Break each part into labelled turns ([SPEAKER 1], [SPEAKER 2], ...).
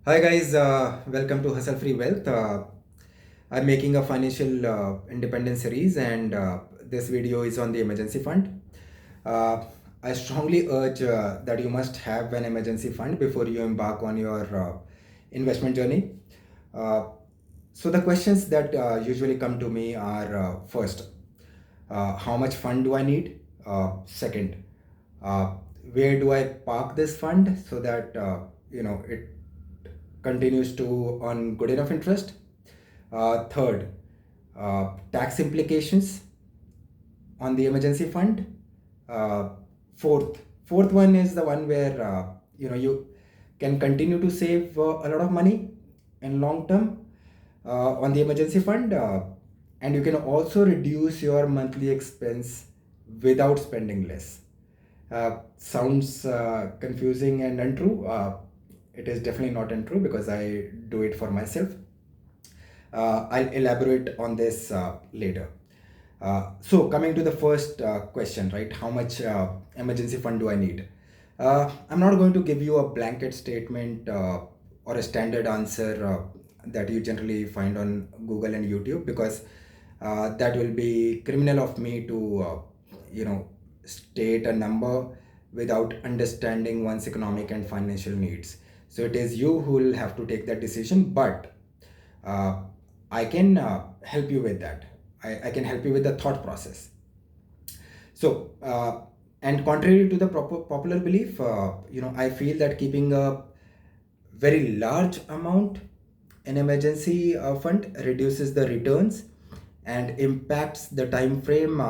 [SPEAKER 1] Hi guys, welcome to Husslefreewealth. I'm making a financial independence series, and this video is on the emergency fund. Uh, I strongly urge that you must have an emergency fund before you embark on your investment journey. Uh, so the questions that usually come to me are first, how much fund do I need? Second, uh, where do I park this fund so that it continues to earn good enough interest? Third, tax implications on the emergency fund. Uh, fourth one is the one where you can continue to save a lot of money in long term on the emergency fund, and you can also reduce your monthly expense without spending less. Sounds confusing and untrue. It is definitely not untrue because I do it for myself. I'll elaborate on this later. So coming to the first question, right? How much emergency fund do I need? I'm not going to give you a blanket statement or a standard answer that you generally find on Google and YouTube, because that will be criminal of me to state a number without understanding one's economic and financial needs. So it is you who will have to take that decision, but uh, I can help you with that. I can help you with the thought process. So, and contrary to the popular belief, I feel that keeping a very large amount in emergency fund reduces the returns and impacts the time frame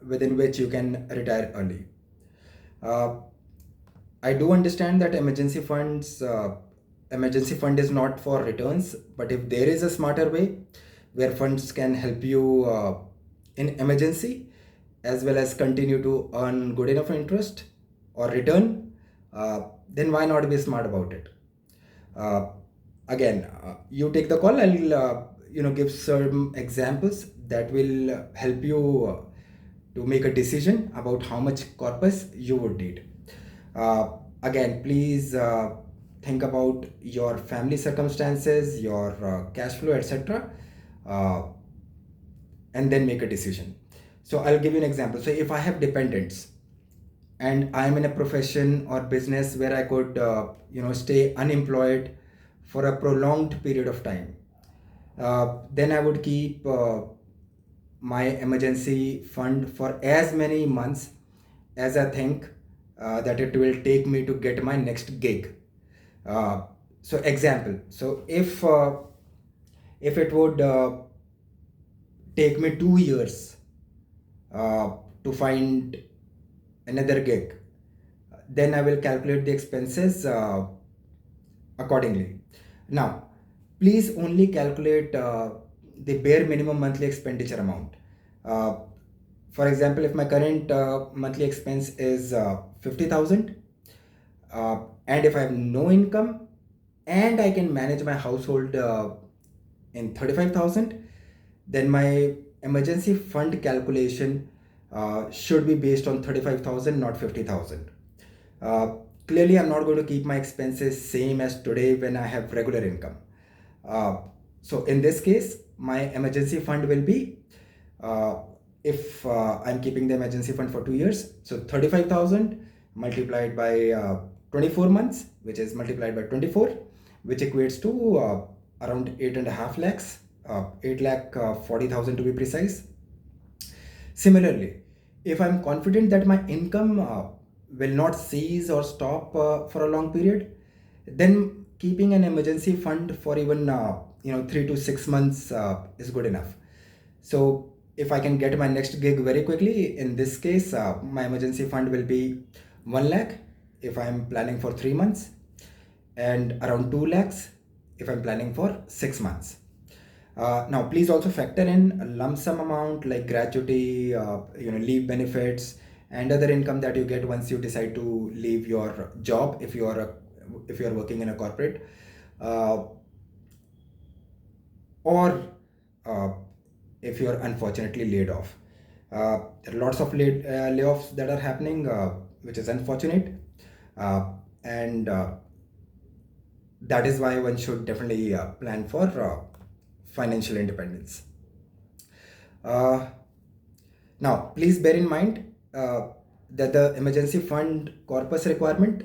[SPEAKER 1] within which you can retire early. Uh, I do understand that emergency fund is not for returns, but if there is a smarter way where funds can help you in emergency as well as continue to earn good enough interest or return, then why not be smart about it? Uh, Again, you take the call. I'll give some examples that will help you to make a decision about how much corpus you would need. uh, Again, please think about your family circumstances, your cash flow, etc., uh, and then make a decision. So I'll give you an example. So if I have dependents and I'm in a profession or business where I could stay unemployed for a prolonged period of time, then I would keep my emergency fund for as many months as I think that it will take me to get my next gig. So example, so if it would take me 2 years to find another gig, then I will calculate the expenses accordingly. Now, please only calculate the bare minimum monthly expenditure amount. Uh, for example, if my current monthly expense is 50,000, and if I have no income and I can manage my household in 35,000, then my emergency fund calculation should be based on 35,000, not 50,000. Uh, Clearly, I'm not going to keep my expenses same as today when I have regular income. Uh, so in this case, my emergency fund will be, uh, if I'm keeping the emergency fund for 2 years, so 35,000 multiplied by 24 months, which is multiplied by 24, which equates to around 8.5 lakhs, 8 lakh 40,000 to be precise. Similarly, if I'm confident that my income will not cease or stop for a long period, then keeping an emergency fund for even 3 to 6 months is good enough. So if I can get my next gig very quickly, in this case, my emergency fund will be 1 lakh if I'm planning for 3 months, and around 2 lakhs if I'm planning for 6 months. Now, please also factor in a lump sum amount like gratuity, leave benefits, and other income that you get once you decide to leave your job if you are working in a corporate, uh, or uh, if you are unfortunately laid off. There are lots of layoffs that are happening, which is unfortunate, and that is why one should definitely plan for financial independence. Uh, Now, please bear in mind that the emergency fund corpus requirement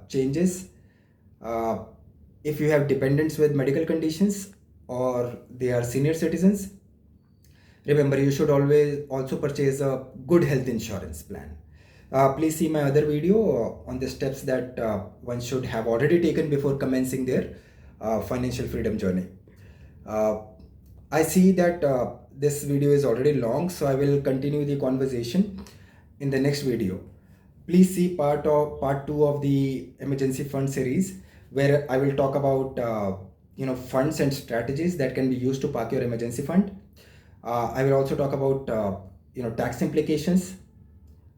[SPEAKER 1] changes uh, if you have dependents with medical conditions or they are senior citizens. Remember, you should always also purchase a good health insurance plan. Please see my other video on the steps that one should have already taken before commencing their financial freedom journey. Uh, I see that this video is already long, so I will continue the conversation in the next video. Please see part two of the emergency fund series, where I will talk about funds and strategies that can be used to park your emergency fund. I will also talk about tax implications,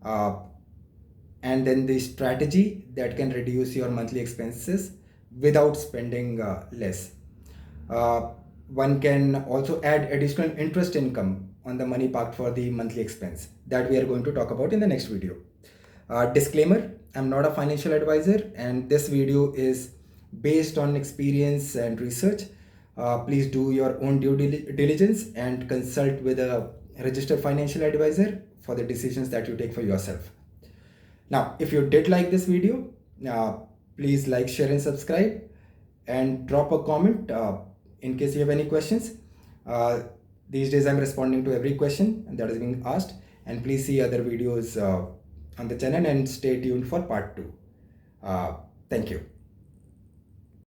[SPEAKER 1] uh, and then the strategy that can reduce your monthly expenses without spending less. Uh, One can also add additional interest income on the money parked for the monthly expense that we are going to talk about in the next video. Disclaimer, I'm not a financial advisor and this video is based on experience and research. Please do your own due diligence and consult with a registered financial advisor for the decisions that you take for yourself. Now, if you did like this video, uh, please like, share, and subscribe, and drop a comment in case you have any questions. Uh, these days, I'm responding to every question that is being asked, and please see other videos on the channel and stay tuned for part 2. Thank you.